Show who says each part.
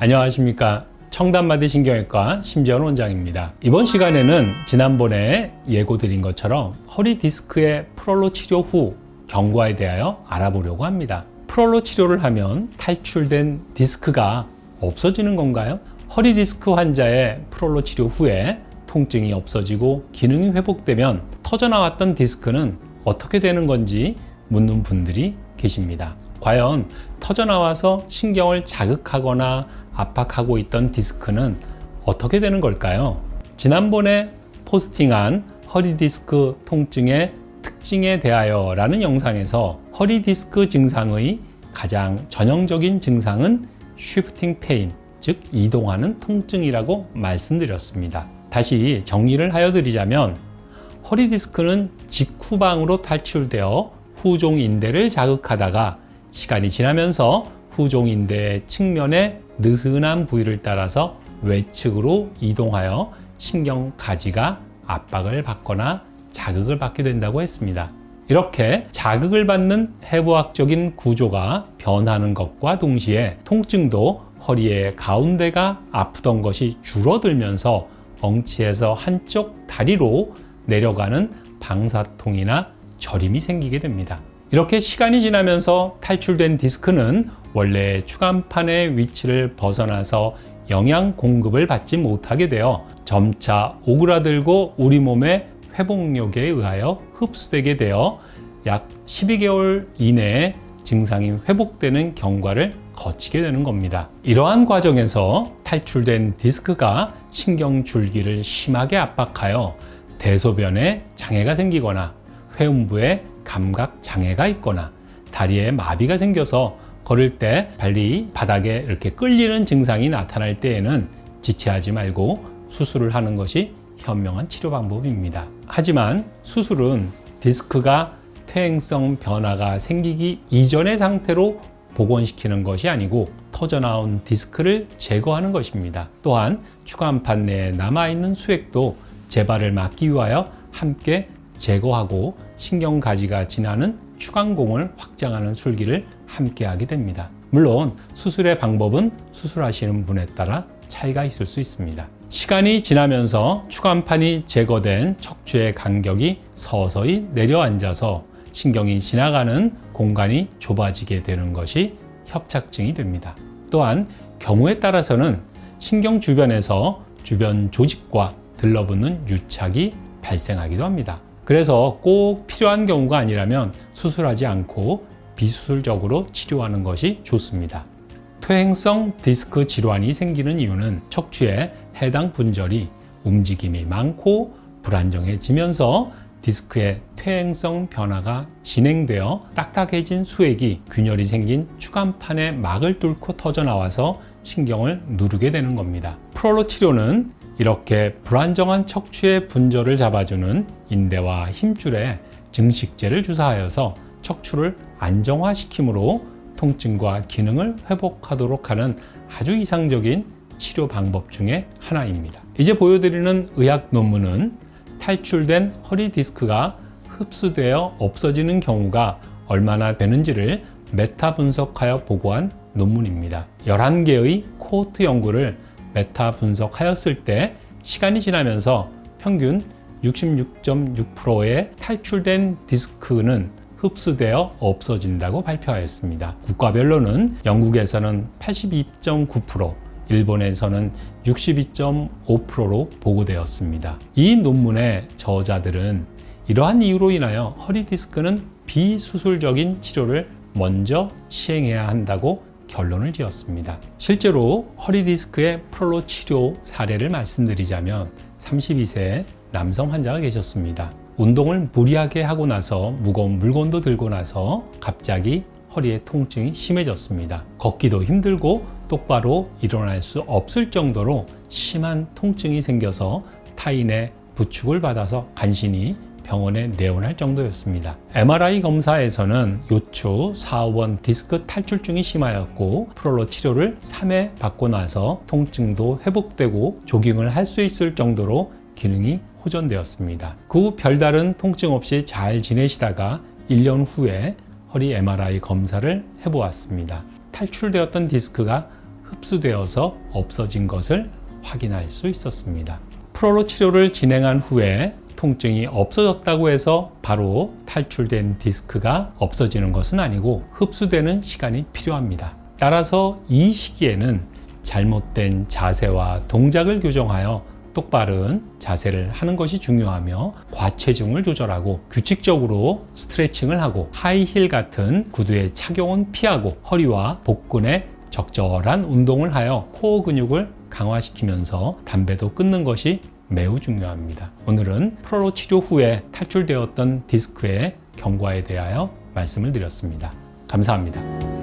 Speaker 1: 안녕하십니까. 청담마디 신경외과 심재원 원장입니다. 이번 시간에는 지난번에 예고드린 것처럼 허리 디스크의 프롤로 치료 후 경과에 대하여 알아보려고 합니다. 프롤로 치료를 하면 탈출된 디스크가 없어지는 건가요? 허리 디스크 환자의 프롤로 치료 후에 통증이 없어지고 기능이 회복되면 터져나왔던 디스크는 어떻게 되는 건지 묻는 분들이 계십니다. 과연 터져나와서 신경을 자극하거나 압박하고 있던 디스크는 어떻게 되는 걸까요? 지난번에 포스팅한 허리 디스크 통증의 특징에 대하여 라는 영상에서 허리 디스크 증상의 가장 전형적인 증상은 쉬프팅 페인, 즉 이동하는 통증이라고 말씀드렸습니다. 다시 정리를 하여 드리자면 허리 디스크는 직후방으로 탈출되어 후종인대를 자극하다가 시간이 지나면서 후종인대 측면의 느슨한 부위를 따라서 외측으로 이동하여 신경가지가 압박을 받거나 자극을 받게 된다고 했습니다. 이렇게 자극을 받는 해부학적인 구조가 변하는 것과 동시에 통증도 허리의 가운데가 아프던 것이 줄어들면서 엉치에서 한쪽 다리로 내려가는 방사통이나 저림이 생기게 됩니다. 이렇게 시간이 지나면서 탈출된 디스크는 원래 추간판의 위치를 벗어나서 영양 공급을 받지 못하게 되어 점차 오그라들고 우리 몸의 회복력에 의하여 흡수되게 되어 약 12개월 이내에 증상이 회복되는 경과를 거치게 되는 겁니다. 이러한 과정에서 탈출된 디스크가 신경줄기를 심하게 압박하여 대소변에 장애가 생기거나 회음부에 감각 장애가 있거나 다리에 마비가 생겨서 걸을 때 발이 바닥에 이렇게 끌리는 증상이 나타날 때에는 지체하지 말고 수술을 하는 것이 현명한 치료 방법입니다. 하지만 수술은 디스크가 퇴행성 변화가 생기기 이전의 상태로 복원시키는 것이 아니고 터져나온 디스크를 제거하는 것입니다. 또한 추간판 내에 남아있는 수액도 재발을 막기 위하여 함께 제거하고 신경가지가 지나는 추간공을 확장하는 술기를 함께 하게 됩니다. 물론 수술의 방법은 수술하시는 분에 따라 차이가 있을 수 있습니다. 시간이 지나면서 추간판이 제거된 척추의 간격이 서서히 내려앉아서 신경이 지나가는 공간이 좁아지게 되는 것이 협착증이 됩니다. 또한 경우에 따라서는 신경 주변에서 주변 조직과 들러붙는 유착이 발생하기도 합니다. 그래서 꼭 필요한 경우가 아니라면 수술하지 않고 비수술적으로 치료하는 것이 좋습니다. 퇴행성 디스크 질환이 생기는 이유는 척추의 해당 분절이 움직임이 많고 불안정해지면서 디스크의 퇴행성 변화가 진행되어 딱딱해진 수액이 균열이 생긴 추간판의 막을 뚫고 터져나와서 신경을 누르게 되는 겁니다. 프롤로 치료는 이렇게 불안정한 척추의 분절을 잡아주는 인대와 힘줄에 증식제를 주사하여서 척추를 안정화시키므로 통증과 기능을 회복하도록 하는 아주 이상적인 치료 방법 중에 하나입니다. 이제 보여드리는 의학 논문은 탈출된 허리 디스크가 흡수되어 없어지는 경우가 얼마나 되는지를 메타 분석하여 보고한 논문입니다. 11개의 코호트 연구를 메타 분석하였을 때 시간이 지나면서 평균 66.6%의 탈출된 디스크는 흡수되어 없어진다고 발표하였습니다. 국가별로는 영국에서는 82.9%, 일본에서는 62.5%로 보고되었습니다. 이 논문의 저자들은 이러한 이유로 인하여 허리 디스크는 비수술적인 치료를 먼저 시행해야 한다고 결론을 지었습니다. 실제로 허리 디스크의 프롤로 치료 사례를 말씀드리자면 32세 남성 환자가 계셨습니다. 운동을 무리하게 하고 나서 무거운 물건도 들고 나서 갑자기 허리의 통증이 심해졌습니다. 걷기도 힘들고 똑바로 일어날 수 없을 정도로 심한 통증이 생겨서 타인의 부축을 받아서 간신히 병원에 내원할 정도였습니다. MRI 검사에서는 요추 4, 5번 디스크 탈출증이 심하였고 프롤로 치료를 3회 받고 나서 통증도 회복되고 조깅을 할 수 있을 정도로 기능이 호전되었습니다. 그 후 별다른 통증 없이 잘 지내시다가 1년 후에 허리 MRI 검사를 해보았습니다. 탈출되었던 디스크가 흡수되어서 없어진 것을 확인할 수 있었습니다. 프로로 치료를 진행한 후에 통증이 없어졌다고 해서 바로 탈출된 디스크가 없어지는 것은 아니고 흡수되는 시간이 필요합니다. 따라서 이 시기에는 잘못된 자세와 동작을 교정하여 똑바른 자세를 하는 것이 중요하며 과체중을 조절하고 규칙적으로 스트레칭을 하고 하이힐 같은 구두의 착용은 피하고 허리와 복근에 적절한 운동을 하여 코어 근육을 강화시키면서 담배도 끊는 것이 매우 중요합니다. 오늘은 프로로 치료 후에 탈출되었던 디스크의 경과에 대하여 말씀을 드렸습니다. 감사합니다.